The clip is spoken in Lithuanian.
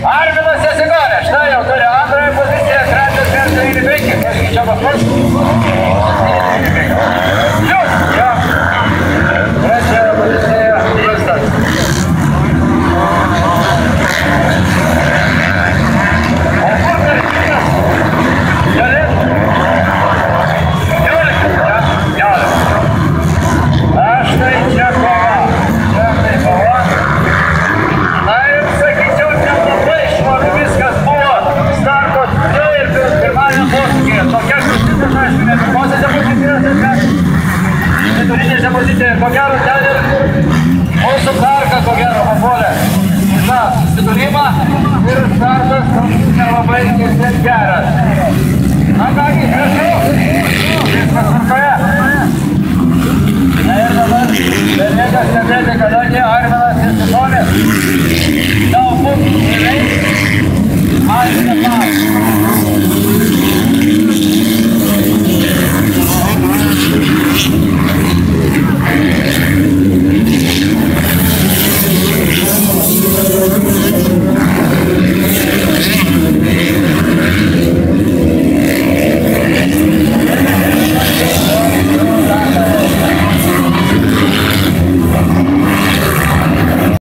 Arminas Jasigonė, štai jau turi antrąją poziciją, trečias kartą į priekį. Čia paskui. Jūs, jo. Trečioje pozicijoje Justas. O kur dar kitas? Jolis? Jolis, ja? Jolis. Aš tai čia kova. Čia tai kova. Na ir sakyčiau, čia labai švaru viskas buvo. Starto čia ir pirmąją posūkį. Tokia susitikta, aišku, ne pirmosiose pozicijose, bet vidurinėse pozicijose. Ko gero, ten ir mūsų Darka, ko gero, papuolė į tą susidūrimą ir startas nelabai geras. Na kągi, prašau, viskas tvarkoje. Na ir dabar belieka stebėti, kadangi Arminas Jasigonis